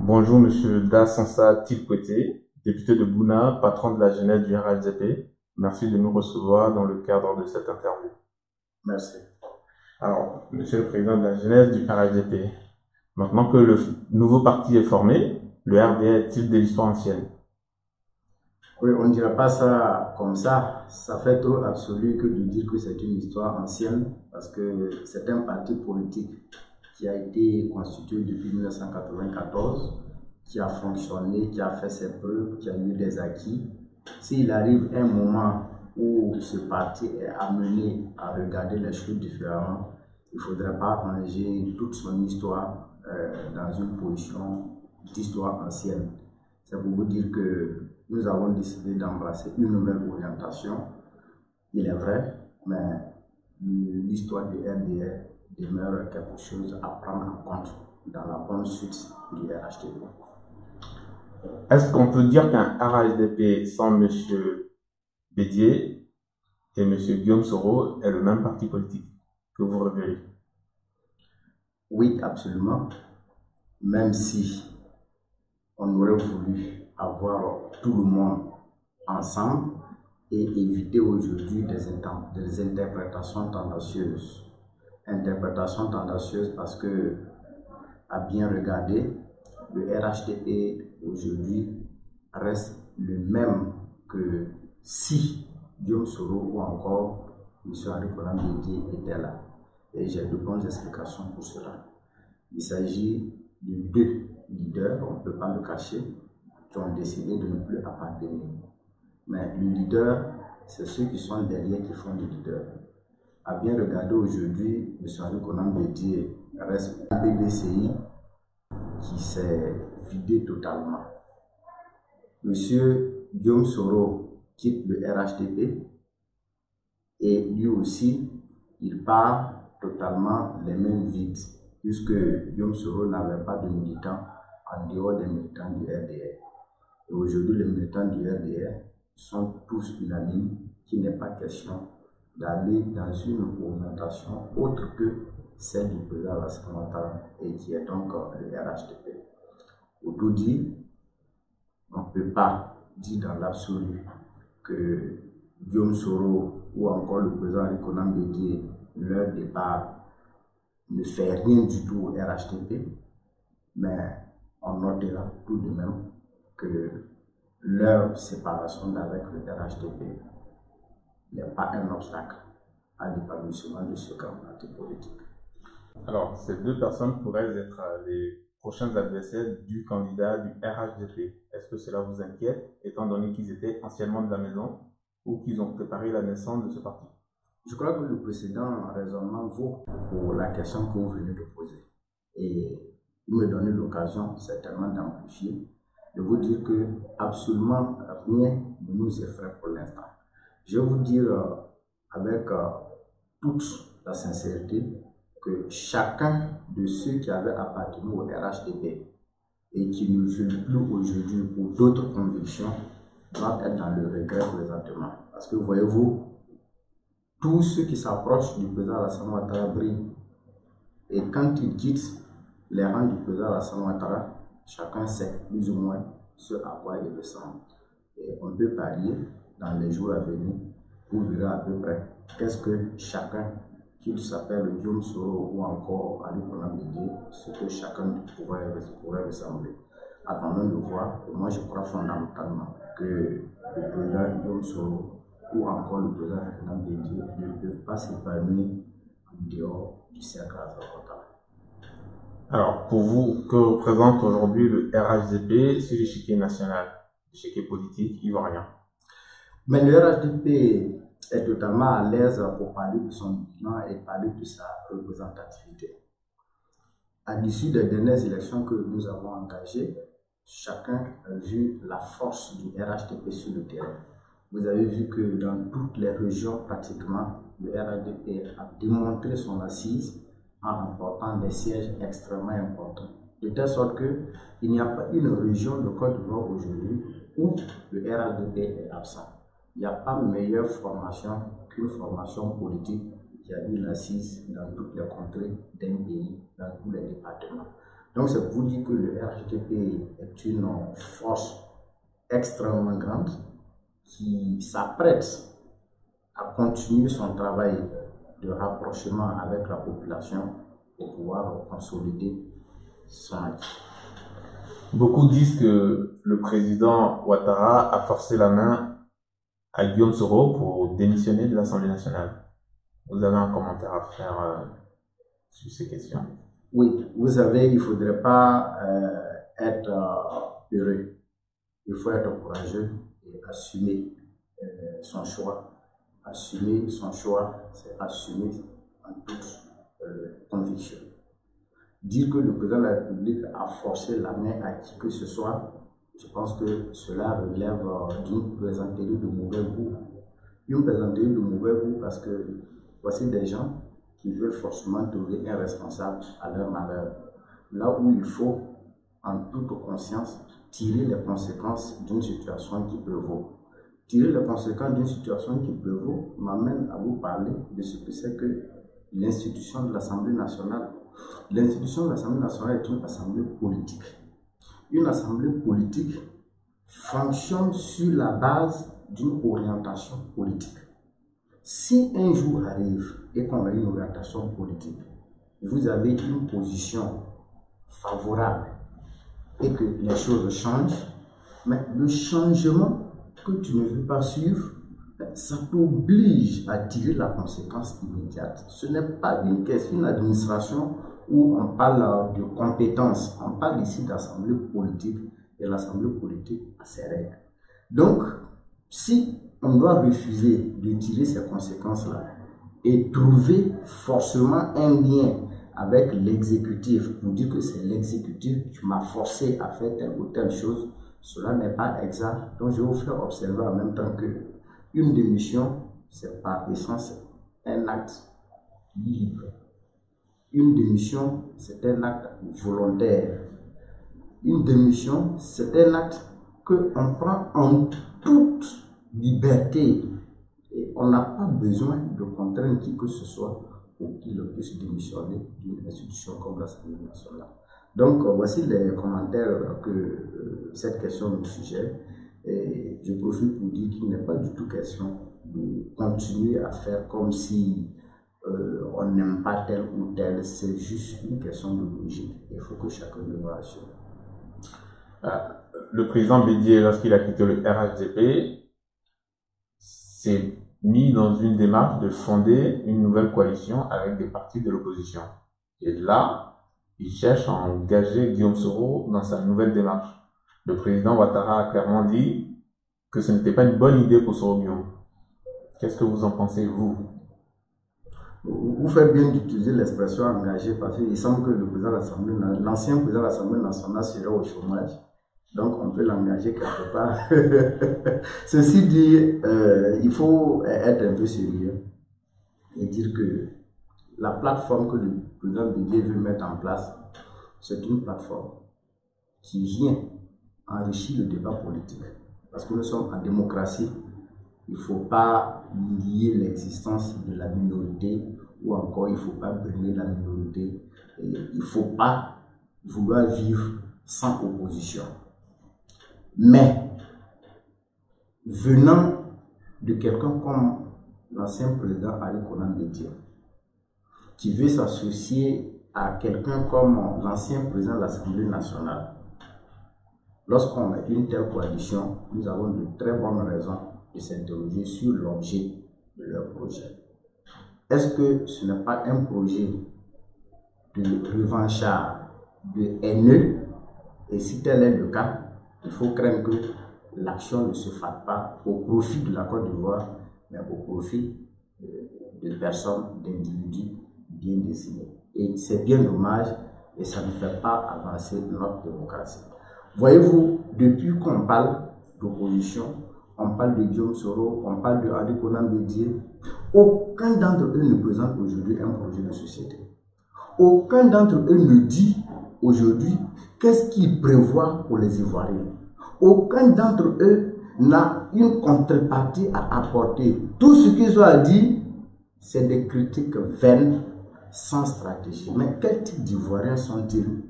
Bonjour Monsieur Dassensa Tilkwete, député de Bouna, patron de la jeunesse du RHDP. Merci de nous recevoir dans le cadre de cette interview. Merci. Alors, Monsieur le Président de la jeunesse du RHDP, maintenant que le nouveau parti est formé, le RDA est-il de l'histoire ancienne? Oui, on ne dirait pas ça comme ça. Ça fait trop absolu que de dire que c'est une histoire ancienne, parce que c'est un parti politique qui a été constitué depuis 1994, qui a fonctionné, qui a fait ses preuves, qui a eu des acquis. S'il arrive un moment où ce parti est amené à regarder les choses différemment, il ne faudrait pas ranger toute son histoire dans une position d'histoire ancienne. C'est pour vous dire que nous avons décidé d'embrasser une nouvelle orientation. Il est vrai, mais l'histoire du RDR demeure quelque chose à prendre en compte dans la bonne suite du RHDP. Est-ce qu'on peut dire qu'un RHDP sans M. Bédier et M. Guillaume Soro est le même parti politique que vous révélez? Oui, absolument. Même si on aurait voulu avoir tout le monde ensemble et éviter aujourd'hui des interprétations tendancieuses. Interprétations tendancieuses parce que, à bien regarder, le RHDP aujourd'hui reste le même que si Guillaume Soro ou encore M. Henri-Konan Bédié étaient là. Et j'ai de bonnes explications pour cela. Il s'agit de deux leaders, on ne peut pas le cacher, qui ont décidé de ne plus appartenir. Mais le leader, c'est ceux qui sont derrière qui font le leader. À bien regarder aujourd'hui, M. Henri-Konan Bédié reste un BDCI qui s'est vidé totalement. M. Guillaume Soro quitte le RHDP et lui aussi, il part totalement les mêmes vides, puisque Guillaume Soro n'avait pas de militants en dehors des militants du RDR. Et aujourd'hui, les militants du RDR sont tous unanimes qu'il n'est pas question d'aller dans une orientation autre que celle du président Alassane Ouattara et qui est donc le RHDP. Pour tout dire, on ne peut pas dire dans l'absolu que Guillaume Soro ou encore le président Henri-Konan Bédié, leur départ ne fait rien du tout au RHDP, mais on notera tout de même que leur séparation d'avec le RHDP n'est pas un obstacle à l'épanouissement de ce grand parti politique. Alors, ces deux personnes pourraient être les prochains adversaires du candidat du RHDP. Est-ce que cela vous inquiète, étant donné qu'ils étaient anciennement de la maison ou qu'ils ont préparé la naissance de ce parti? Je crois que le précédent raisonnement vaut pour la question que vous venez de poser. Et vous me donnez l'occasion certainement d'amplifier, de vous dire que absolument rien ne nous effraie pour l'instant. Je vais vous dire avec toute la sincérité que chacun de ceux qui avaient appartenu au RHDP et qui ne veulent plus aujourd'hui pour d'autres convictions doivent être dans le regret présentement. Parce que voyez-vous, tous ceux qui s'approchent du président Alassane Ouattara brillent. Et quand ils quittent les rangs du président Alassane Ouattara, chacun sait plus ou moins ce à quoi il ressemble. Et on peut parier dans les jours à venir, vous verrez à peu près qu'est-ce que chacun, qu'il s'appelle Guillaume Soro ou encore Henri-Konan Bédié, ce que chacun pourrait ressembler. Attendons de voir. Et moi, je crois fondamentalement que le président Guillaume Soro ou encore le président Henri-Konan Bédié ne peuvent pas s'épanouir en dehors du cercle Ouattara. Alors, pour vous, que représente aujourd'hui le RHDP sur l'échiquier national, l'échiquier politique ivoirien? Mais le RHDP est totalement à l'aise pour parler de son bilan et parler de sa représentativité. À l'issue des dernières élections que nous avons engagées, chacun a vu la force du RHDP sur le terrain. Vous avez vu que dans toutes les régions, pratiquement, le RHDP a démontré son assise en remportant des sièges extrêmement importants. De telle sorte qu'il n'y a pas une région de Côte d'Ivoire aujourd'hui où le RHDP est absent. Il n'y a pas meilleure formation qu'une formation politique qui a eu l'assise dans toutes les contrées d'un pays, dans tous les départements. Donc c'est pour dire que le RHDP est une force extrêmement grande qui s'apprête à continuer son travail de rapprochement avec la population pour pouvoir consolider son acquis. Beaucoup disent que le président Ouattara a forcé la main à Guillaume Soro pour démissionner de l'Assemblée nationale. Vous avez un commentaire à faire sur ces questions? Oui, vous savez, il ne faudrait pas être heureux. Il faut être courageux et assumer son choix. Assumer son choix, c'est assumer en toute conviction. Dire que le président de la République a forcé la main à qui que ce soit, je pense que cela relève d'une plaisanterie de mauvais goût. Une plaisanterie de mauvais goût parce que voici des gens qui veulent forcément trouver un responsable à leur malheur. Là où il faut, en toute conscience, tirer les conséquences d'une situation qui prévaut. Tirer les conséquences d'une situation qui prévaut m'amène à vous parler de ce que c'est que l'institution de l'Assemblée nationale. L'institution de l'Assemblée nationale est une assemblée politique. Une assemblée politique fonctionne sur la base d'une orientation politique. Si un jour arrive et qu'on a une orientation politique, vous avez une position favorable et que les choses changent, mais le changement que tu ne veux pas suivre, ça t'oblige à tirer la conséquence immédiate. Ce n'est pas une question d'administration où on parle de compétences, on parle ici d'assemblée politique et l'assemblée politique a ses règles. Donc, si on doit refuser de tirer ces conséquences-là et trouver forcément un lien avec l'exécutif pour dire que c'est l'exécutif qui m'a forcé à faire telle ou telle chose, cela n'est pas exact. Donc, je vais vous faire observer en même temps que une démission, c'est par essence un acte libre. Une démission, c'est un acte volontaire. Une démission, c'est un acte qu'on prend en toute liberté. Et on n'a pas besoin de contraindre qui que ce soit pour qu'il puisse démissionner d'une institution comme l'Assemblée nationale. Donc, voici les commentaires que cette question nous suggère. Et je profite pour dire qu'il n'est pas du tout question de continuer à faire comme si on n'aime pas tel ou tel. C'est juste une question de logique. Il faut que chacun le rassure. Le président Bédié, lorsqu'il a quitté le RHDP, s'est mis dans une démarche de fonder une nouvelle coalition avec des partis de l'opposition. Et là, il cherche à engager Guillaume Soro dans sa nouvelle démarche. Le président Ouattara a clairement dit que ce n'était pas une bonne idée pour Soro Guillaume. Qu'est-ce que vous en pensez, vous? Vous faites bien d'utiliser l'expression engagé parce qu'il semble que le président de l'Assemblée, l'ancien président de l'Assemblée nationale serait au chômage. Donc on peut l'engager quelque part. Ceci dit, il faut être un peu sérieux et dire que la plateforme que le président Bédié veut mettre en place, c'est une plateforme qui vient enrichir le débat politique. Parce que nous sommes en démocratie, il ne faut pas lier l'existence de la minorité ou encore il ne faut pas brimer la minorité. Et il ne faut pas vouloir vivre sans opposition. Mais, venant de quelqu'un comme l'ancien président Ali Konan Bédié, qui veut s'associer à quelqu'un comme l'ancien président de l'Assemblée nationale, lorsqu'on a une telle coalition, nous avons de très bonnes raisons de s'interroger sur l'objet de leur projet. Est-ce que ce n'est pas un projet de revanchard, de haineux? Et si tel est le cas, il faut craindre que l'action ne se fasse pas au profit de la Côte d'Ivoire, mais au profit de personnes, d'individus bien désignés. Et c'est bien dommage et ça ne fait pas avancer notre démocratie. Voyez-vous, depuis qu'on parle d'opposition, on parle de Guillaume Soro, on parle de Adi Konan Bédié, aucun d'entre eux ne présente aujourd'hui un projet de société. Aucun d'entre eux ne dit aujourd'hui qu'est-ce qu'ils prévoient pour les Ivoiriens. Aucun d'entre eux n'a une contrepartie à apporter. Tout ce qu'ils ont à dire, c'est des critiques vaines, sans stratégie. Mais quel type d'Ivoiriens sont-ils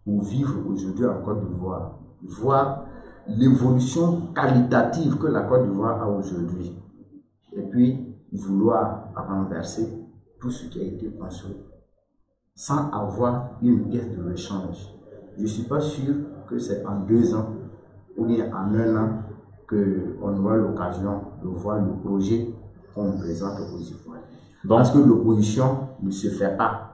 pour vivre aujourd'hui en Côte d'Ivoire, voir l'évolution qualitative que la Côte d'Ivoire a aujourd'hui, et puis vouloir renverser tout ce qui a été construit sans avoir une pièce de rechange. Je ne suis pas sûr que c'est en 2 ans ou bien en 1 an qu'on aura l'occasion de voir le projet qu'on présente aux Ivoiriens. Parce que l'opposition ne se fait pas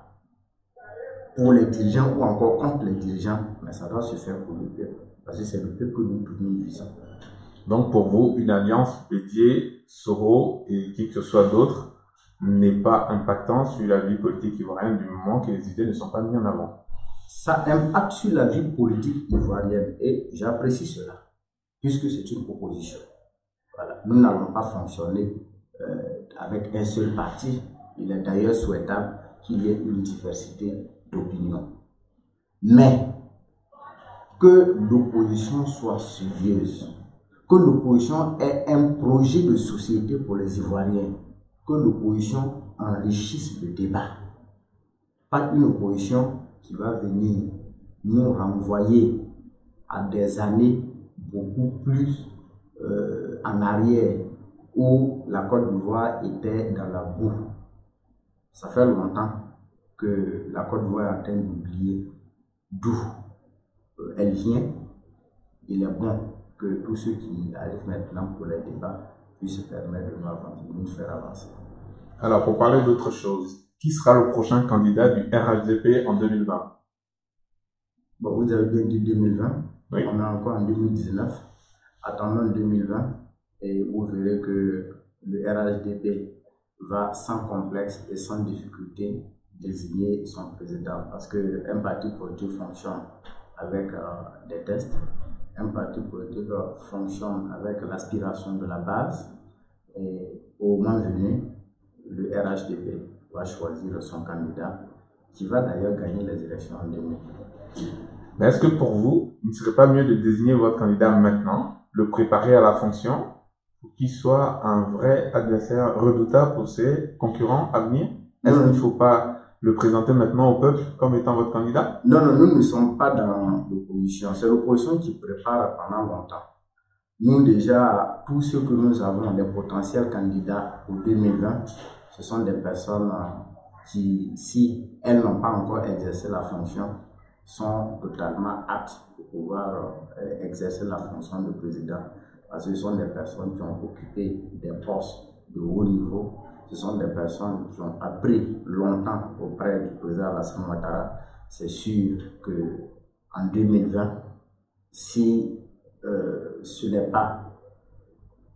pour les dirigeants ou encore contre les dirigeants, mais ça doit se faire pour le peuple. Parce que c'est le peuple que nous visons. Donc pour vous, une alliance Bédié, Soro et qui que ce soit d'autre n'est pas impactant sur la vie politique ivoirienne du moment que les idées ne sont pas mises en avant. Ça impacte sur la vie politique ivoirienne et j'apprécie cela, puisque c'est une proposition. Voilà. Nous n'allons pas fonctionner avec un seul parti. Il est d'ailleurs souhaitable qu'il y ait une diversité d'opinions. Mais que l'opposition soit sérieuse, que l'opposition ait un projet de société pour les Ivoiriens, que l'opposition enrichisse le débat. Pas une opposition qui va venir nous renvoyer à des années beaucoup plus en arrière où la Côte d'Ivoire était dans la boue. Ça fait longtemps que la Côte d'Ivoire est en train d'oublier d'où elle vient. Il est bon que tous ceux qui arrivent maintenant pour les débats puissent se permettre de nous faire avancer. Alors, pour parler d'autre chose, qui sera le prochain candidat du RHDP en 2020? Bon, vous avez bien dit 2020, oui. On est encore en 2019. Attendons 2020 et vous verrez que le RHDP va sans complexe et sans difficulté désigner son président, parce qu'un parti politique fonctionne avec des tests, un parti politique fonctionne avec l'aspiration de la base, et au moment venu, le RHDP va choisir son candidat, qui va d'ailleurs gagner les élections en 2020. Mais est-ce que pour vous, il ne serait pas mieux de désigner votre candidat maintenant, le préparer à la fonction, pour qu'il soit un vrai adversaire redoutable pour ses concurrents à venir? Est-ce qu'il ne faut pas le présenter maintenant au peuple comme étant votre candidat? Non, nous ne sommes pas dans l'opposition. C'est l'opposition qui prépare pendant longtemps. Nous, déjà, tous ceux que nous avons, les potentiels candidats pour 2020, ce sont des personnes qui, si elles n'ont pas encore exercé la fonction, sont totalement aptes pour pouvoir exercer la fonction de président. Parce que ce sont des personnes qui ont occupé des postes de haut niveau. Ce sont des personnes qui ont appris longtemps auprès du président Alassane Ouattara. C'est sûr qu'en 2020, si ce n'est pas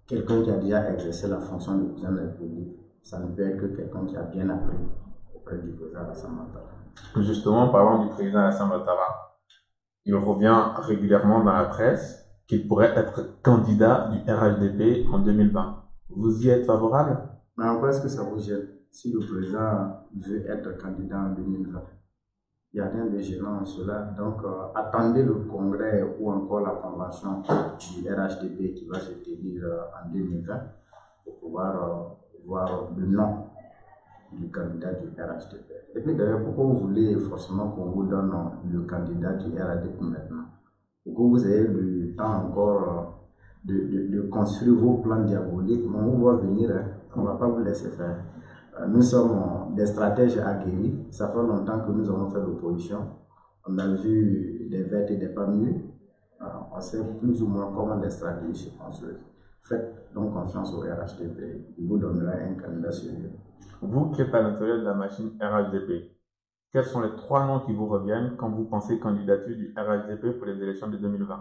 quelqu'un qui a déjà exercé la fonction de président de la République, ça ne peut être que quelqu'un qui a bien appris auprès du président Alassane Ouattara. Justement, parlant du président Alassane Ouattara, il revient régulièrement dans la presse qu'il pourrait être candidat du RHDP en 2020. Vous y êtes favorable? Mais en quoi est-ce que ça vous gêne si le président veut être candidat en 2020? Il n'y a rien de gênant en cela. Donc, attendez le congrès ou encore la convention du RHDP qui va se tenir en 2020 pour pouvoir voir le nom du candidat du RHDP. Et puis d'ailleurs, pourquoi vous voulez forcément qu'on vous donne le candidat du RHDP maintenant? Pourquoi vous avez le temps encore de construire vos plans diaboliques? Mais on va venir, on ne va pas vous laisser faire. Nous sommes des stratèges aguerris. Ça fait longtemps que nous avons fait l'opposition. On a vu des vertes et des pas mûres. On sait plus ou moins comment les stratégies se construisent. Faites donc confiance au RHDP. Il vous donnera un candidat sérieux. Vous qui êtes à l'intérieur de la machine RHDP, quels sont les 3 noms qui vous reviennent quand vous pensez candidature du RHDP pour les élections de 2020?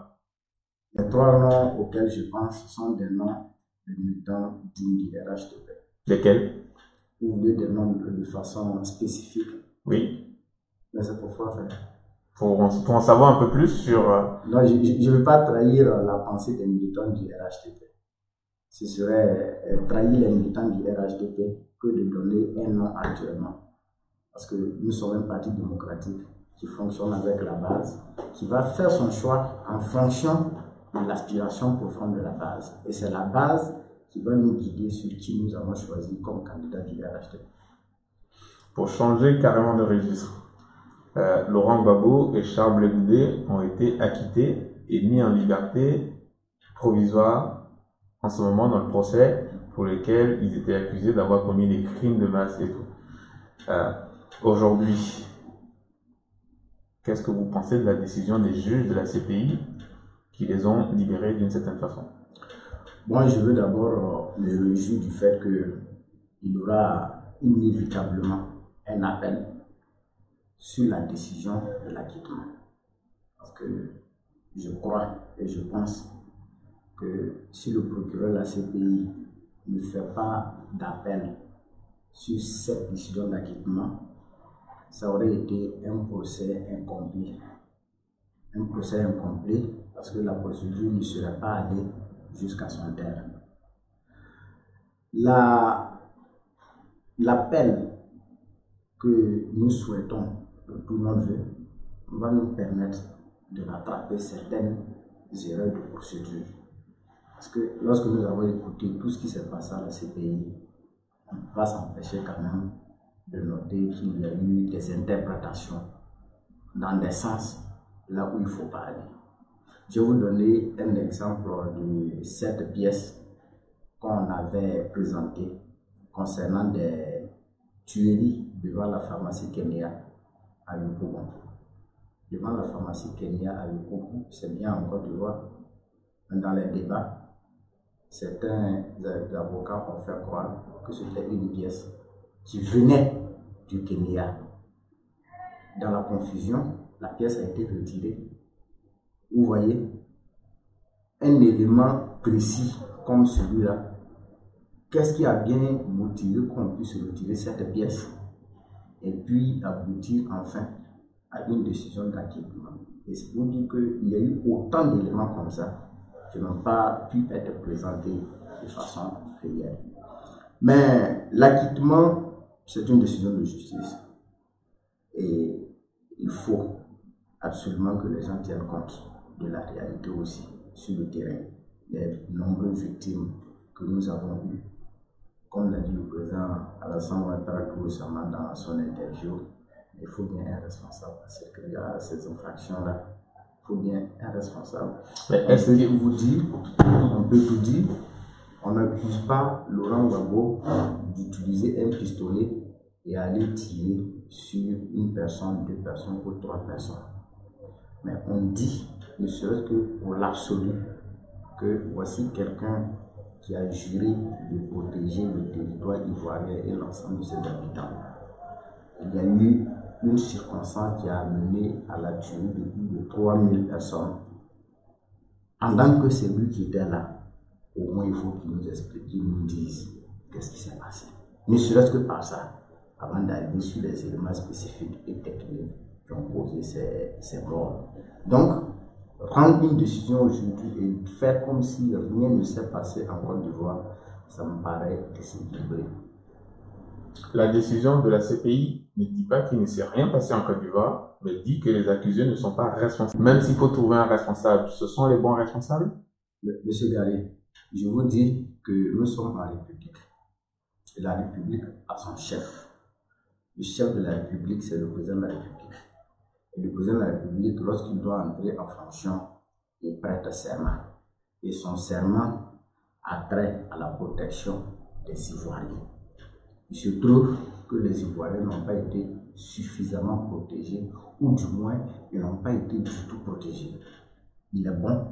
Les 3 noms auxquels je pense sont des noms de militants dignes du RHDP. Lesquels? Vous voulez des noms de façon spécifique? Oui. Mais c'est pourquoi faire. pour en savoir un peu plus sur... Non, je ne veux pas trahir la pensée des militants du RHDP. Ce serait trahir les militants du RHDP que de donner un nom actuellement. Parce que nous sommes un parti démocratique qui fonctionne avec la base, qui va faire son choix en fonction de l'aspiration profonde de la base. Et c'est la base qui va nous guider sur qui nous avons choisi comme candidat du RHDP. Pour changer carrément de registre, Laurent Gbagbo et Charles Blé Goudé ont été acquittés et mis en liberté provisoire en ce moment dans le procès pour lequel ils étaient accusés d'avoir commis des crimes de masse et tout. Aujourd'hui, qu'est-ce que vous pensez de la décision des juges de la CPI qui les ont libérés d'une certaine façon? Moi, je veux d'abord me réjouir du fait qu'il y aura inévitablement un appel sur la décision de l'acquittement. Parce que je crois et je pense que si le procureur de la CPI ne fait pas d'appel sur cette décision d'acquittement, ça aurait été un procès incomplet. Un procès incomplet parce que la procédure ne serait pas allée jusqu'à son terme. L'appel que nous souhaitons de tout notre vœu va nous permettre de rattraper certaines erreurs de procédure. Parce que lorsque nous avons écouté tout ce qui s'est passé à la CPI, on ne peut pas s'empêcher quand même de noter qu'il y a eu des interprétations dans des sens là où il ne faut pas aller. Je vais vous donner un exemple de cette pièce qu'on avait présentée concernant des tueries devant la pharmacie Kenya à Yopougon. Devant la pharmacie Kenya à Yopougon, c'est bien en Côte d'Ivoire. Dans les débats, certains avocats ont fait croire que c'était une pièce qui venait du Kenya. Dans la confusion, la pièce a été retirée. Vous voyez, un élément précis comme celui-là, qu'est-ce qui a bien motivé qu'on puisse retirer cette pièce et puis aboutir enfin à une décision d'acquittement? Et c'est pour dire qu'il y a eu autant d'éléments comme ça qui n'ont pas pu être présentés de façon réelle. Mais l'acquittement, c'est une décision de justice. Et il faut absolument que les gens tiennent compte de la réalité aussi sur le terrain, des nombreuses victimes que nous avons eues. Comme l'a dit le président Alassane Ouattara tout récemment dans son interview, il faut bien un responsable parce qu'il y a ces infractions-là. Il faut bien un responsable. Mais est-ce que vous dites, on peut tout dire, on n'accuse pas Laurent Gbagbo d'utiliser un pistolet et aller tirer sur une personne, deux personnes ou trois personnes. Mais on dit, ne serait-ce que pour l'absolu, que voici quelqu'un qui a juré de protéger le territoire ivoirien et l'ensemble de ses habitants. Il y a eu une circonstance qui a amené à la tuerie de plus de 3000 personnes. Pendant que c'est lui qui était là, au moins il faut qu'il nous explique, qu'il nous dise qu'est-ce qui s'est passé. Ne serait-ce que par ça, avant d'arriver sur les éléments spécifiques et techniques qui ont causé ces morts. Donc, prendre une décision aujourd'hui et faire comme si rien ne s'est passé en Côte d'Ivoire, ça me paraît déséquilibré. La décision de la CPI ne dit pas qu'il ne s'est rien passé en Côte d'Ivoire, mais dit que les accusés ne sont pas responsables. Même s'il faut trouver un responsable, ce sont les bons responsables? Monsieur Gary, je vous dis que nous sommes en République. Et la République a son chef. Le chef de la République, c'est le président de la République. Et le président de la République, lorsqu'il doit entrer en fonction, il prête serment. Et son serment a trait à la protection des Ivoiriens. Il se trouve que les Ivoiriens n'ont pas été suffisamment protégés, ou du moins, ils n'ont pas été du tout protégés. Il est bon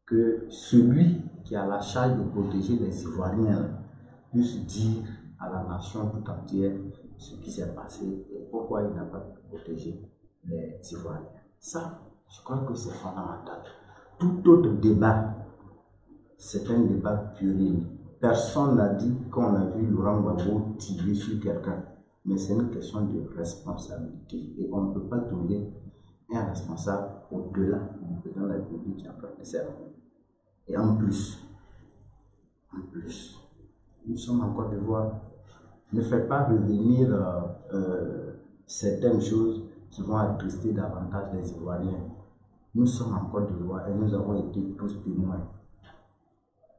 que celui qui a la charge de protéger les Ivoiriens puisse dire à la nation tout entière ce qui s'est passé et pourquoi il n'a pas pu protéger les Ivoiriens. Ça, je crois que c'est fondamental. Tout autre débat, c'est un débat puéril. Personne n'a dit qu'on a vu Laurent Gbagbo tirer sur quelqu'un, mais c'est une question de responsabilité et on ne peut pas trouver est un responsable au-delà du président de la République qui est en train de servir. Et en plus, nous sommes en Côte d'Ivoire. Ne faites pas revenir certaines choses qui vont attrister davantage les Ivoiriens. Nous sommes en Côte d'Ivoire et nous avons été tous témoins.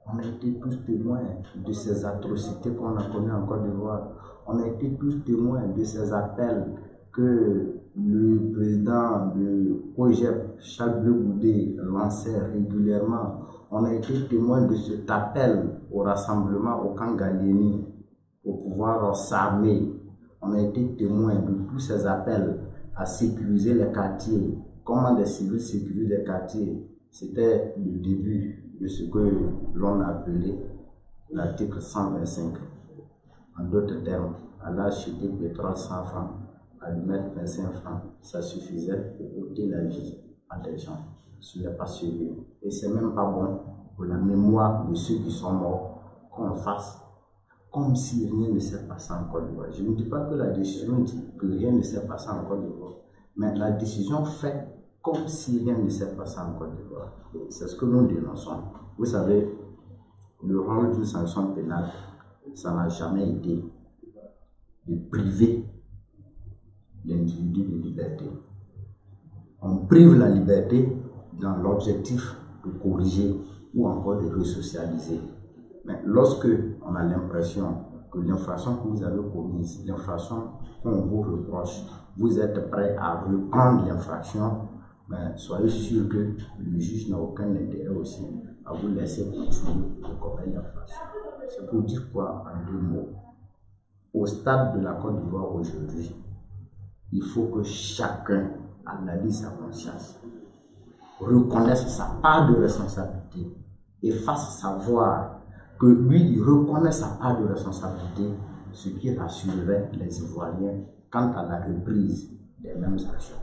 On a été tous témoins de ces atrocités qu'on a connues en Côte d'Ivoire. On a été tous témoins de ces appels que le président de COJEP, Charles Bleu Goudé, lançait régulièrement. On a été témoins de cet appel au rassemblement au camp Gallieni pour pouvoir s'armer. On a été témoins de tous ces appels à sécuriser les quartiers. Comment les civils sécurisent les quartiers? C'était le début de ce que l'on a appelé l'article 125. En d'autres termes, à l'acheter pétrole 100 francs, à lui mettre 25 francs, ça suffisait pour ôter la vie à des gens. Ce n'est pas sérieux. Et c'est même pas bon pour la mémoire de ceux qui sont morts qu'on fasse comme si rien ne s'est passé en Côte d'Ivoire. Je ne dis pas que la décision dit que rien ne s'est passé en Côte d'Ivoire, mais la décision fait comme si rien ne s'est passé en Côte d'Ivoire. C'est ce que nous dénonçons. Vous savez, le rôle d'une sanction pénale, ça n'a jamais été de priver l'individu de liberté. On prive la liberté dans l'objectif de corriger ou encore de resocialiser. Mais lorsque on a l'impression que l'infraction que vous avez commise, l'infraction qu'on vous reproche, vous êtes prêt à reprendre l'infraction, soyez sûr que le juge n'a aucun intérêt aussi à vous laisser continuer de commettre l'infraction. C'est pour dire quoi en deux mots? Au stade de la Côte d'Ivoire aujourd'hui, il faut que chacun analyse sa conscience, reconnaisse sa part de responsabilité et fasse savoir que lui, il reconnaît sa part de responsabilité, ce qui rassurerait les Ivoiriens quant à la reprise des mêmes actions.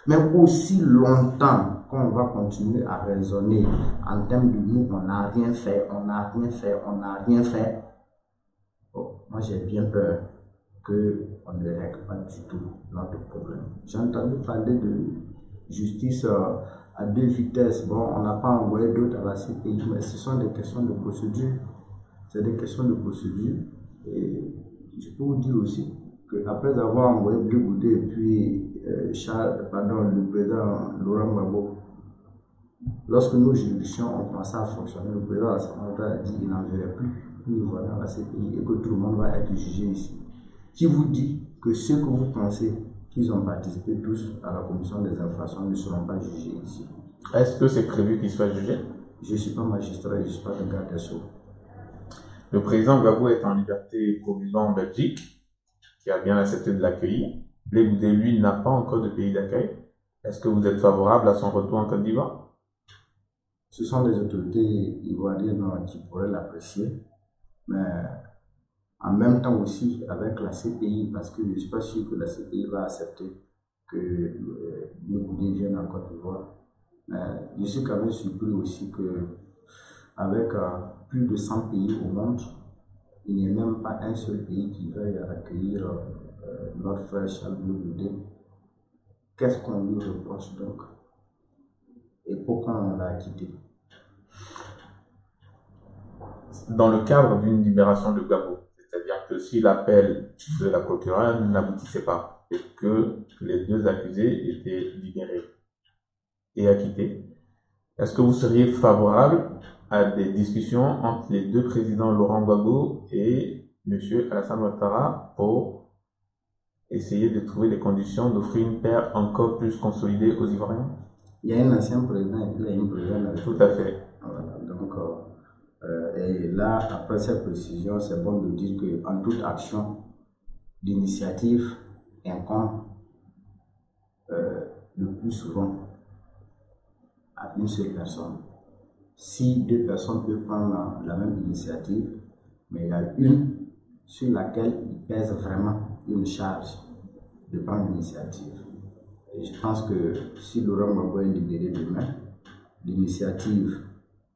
Mais aussi longtemps qu'on va continuer à raisonner en termes de nous, on n'a rien fait, on n'a rien fait, on n'a rien fait, moi j'ai bien peur qu'on ne règle pas du tout notre problème. J'ai entendu parler de justice à deux vitesses. Bon, on n'a pas envoyé d'autres à la CPI, mais ce sont des questions de procédure. C'est des questions de procédure. Et je peux vous dire aussi qu'après avoir envoyé Bleu Goudé et puis le président Laurent Gbagbo, lorsque nos juridictions ont commencé à fonctionner, le président a dit qu'il n'en verrait plus une Ivoirien à la CPI et que tout le monde va être jugé ici. Qui vous dit que ceux que vous pensez qu'ils ont participé tous à la commission des infractions ne seront pas jugés ici? Est-ce que c'est prévu qu'ils soient jugés? Je ne suis pas magistrat, je ne suis pas de garde des Sceaux. Le président Gbagbo est en liberté provisoire en Belgique, qui a bien accepté de l'accueillir. Blé Goudé, lui, n'a pas encore de pays d'accueil. Est-ce que vous êtes favorable à son retour en Côte d'Ivoire? Ce sont les autorités ivoiriennes qui pourraient l'apprécier, mais en même temps aussi avec la CPI, parce que je ne suis pas sûr que la CPI va accepter que Blé Goudé vienne en Côte d'Ivoire. Je suis quand même surpris aussi qu'avec plus de 100 pays au monde, il n'y a même pas un seul pays qui veuille accueillir notre frère Charles Bleu Goudé. Qu'est-ce qu'on lui reproche donc? Et pourquoi on l'a quitté? Dans le cadre d'une libération de Gbagbo, c'est-à-dire que si l'appel de la procureure n'aboutissait pas et que les deux accusés étaient libérés et acquittés, est-ce que vous seriez favorable à des discussions entre les deux présidents Laurent Gbagbo et M. Alassane Ouattara pour essayer de trouver les conditions d'offrir une paix encore plus consolidée aux Ivoiriens? Il y a un ancien président et puis il y a une présidente. Tout à fait. Voilà, donc, et là, après cette précision, c'est bon de dire qu'en toute action d'initiative incombe le plus souvent à une seule personne. Si deux personnes peuvent prendre la même initiative, mais il y a une sur laquelle il pèse vraiment une charge de prendre l'initiative. Et je pense que si Laurent Gbagbo est libéré demain, l'initiative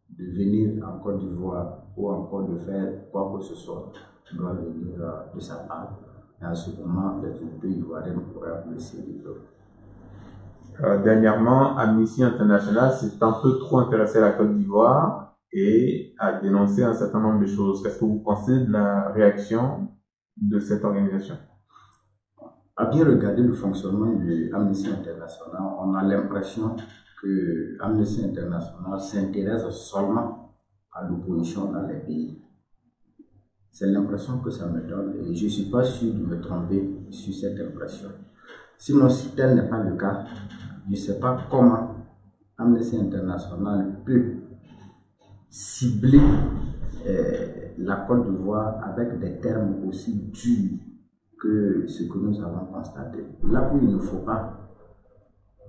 de venir en Côte d'Ivoire ou encore de faire quoi que ce soit doit venir de sa part. Et à ce moment, les autorités ivoiriennes pourraient apprécier le peuple. Dernièrement, Amnesty International s'est un peu trop intéressé à la Côte d'Ivoire et a dénoncé un certain nombre de choses. Qu'est-ce que vous pensez de la réaction de cette organisation? À bien regarder le fonctionnement de Amnesty International, on a l'impression que Amnesty International s'intéresse seulement à l'opposition dans les pays. C'est l'impression que ça me donne et je ne suis pas sûr de me tromper sur cette impression. Sinon, si tel n'est pas le cas, je ne sais pas comment Amnesty International peut cibler la Côte d'Ivoire avec des termes aussi durs que ce que nous avons constaté. Là où il ne faut pas,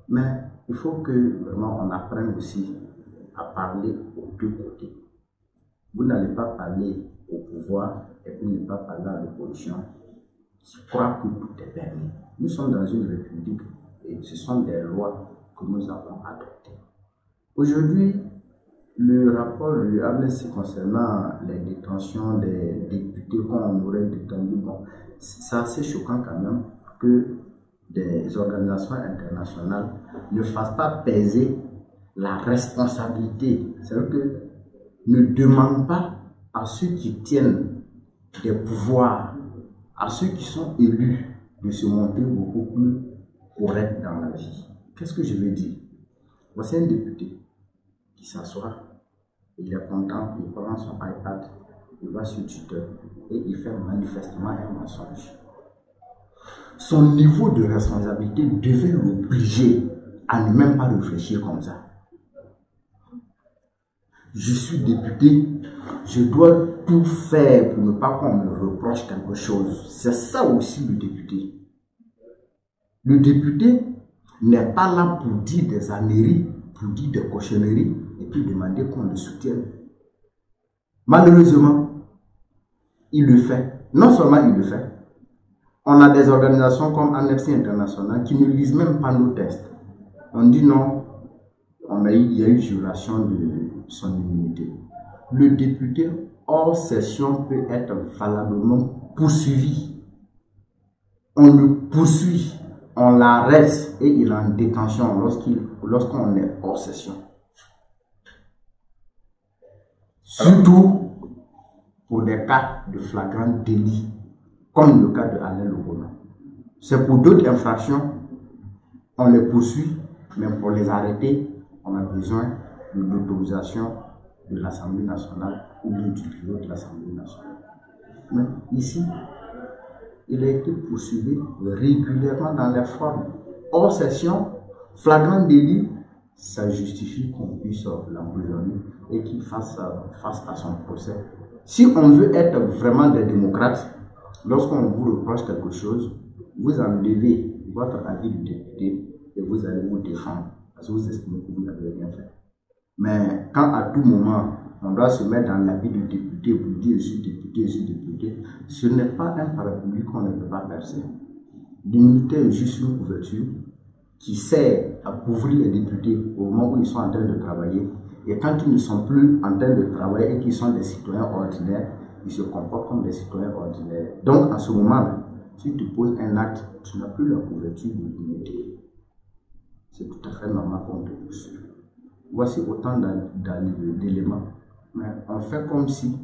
mais il faut que vraiment on apprenne aussi à parler aux deux côtés. Vous n'allez pas parler au pouvoir et puis ne pas parler à l'opposition qui croit que tout est permis. Nous sommes dans une république et ce sont des lois que nous avons adoptées. Aujourd'hui, le rapport de Amnesty concernant les détentions des députés qu'on aurait détenus, bon, c'est assez choquant quand même que des organisations internationales ne fassent pas peser la responsabilité. C'est-à-dire que ne demandent pas à ceux qui tiennent des pouvoirs, à ceux qui sont élus, de se montrer beaucoup plus corrects dans la vie. Qu'est-ce que je veux dire? Voici un député qui s'assoit, il est content, il prend son iPad, il va sur Twitter et il fait manifestement un mensonge. Son niveau de responsabilité devait l'obliger à ne même pas réfléchir comme ça. Je suis député, je dois tout faire pour ne pas qu'on me reproche quelque chose. C'est ça aussi le député. Le député n'est pas là pour dire des âneries, pour dire des cochonneries et puis demander qu'on le soutienne. Malheureusement, il le fait. Non seulement il le fait, on a des organisations comme Amnesty International qui ne lisent même pas nos tests. On dit non, il y a eu violation de son immunité. Le député hors session peut être valablement poursuivi. On le poursuit, on l'arrête et il est en détention lorsqu'on est hors session. Surtout pour des cas de flagrant délit, comme le cas de Alain Lobona. C'est pour d'autres infractions, on les poursuit, mais pour les arrêter, on a besoin de l'autorisation de l'Assemblée nationale ou du bureau de l'Assemblée nationale. Mais ici, il a été poursuivi régulièrement dans les formes. Hors session, flagrant délit, ça justifie qu'on puisse l'emprisonner et qu'il fasse face à son procès. Si on veut être vraiment des démocrates, lorsqu'on vous reproche quelque chose, vous enlevez votre avis de député et vous allez vous défendre parce que vous estimez que vous n'avez rien fait. Mais quand à tout moment, on doit se mettre dans l'avis du député pour dire je suis député, ce n'est pas un parapluie qu'on ne peut pas percer. L'immunité est juste une couverture qui sert à couvrir les députés au moment où ils sont en train de travailler. Et quand ils ne sont plus en train de travailler et qu'ils sont des citoyens ordinaires, ils se comportent comme des citoyens ordinaires. Donc, à ce moment-là, si tu poses un acte, tu n'as plus la couverture de l'immunité. C'est tout à fait normal qu'on te poursuive. Voici autant d'éléments. Mais on fait comme si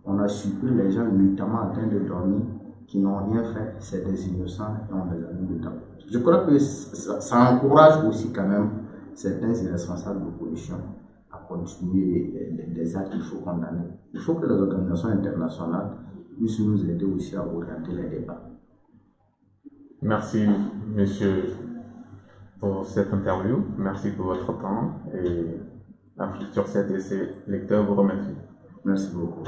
on a surpris les gens nuitamment en train de dormir, qui n'ont rien fait, c'est des innocents et on les a mis dedans. Je crois que ça encourage aussi quand même certains irresponsables d'opposition à continuer des actes qu'il faut condamner. Il faut que les organisations internationales puissent nous aider aussi à orienter les débats. Merci, monsieur, pour cette interview. Merci pour votre temps et la future CDC lecteur vous remercie. Merci beaucoup.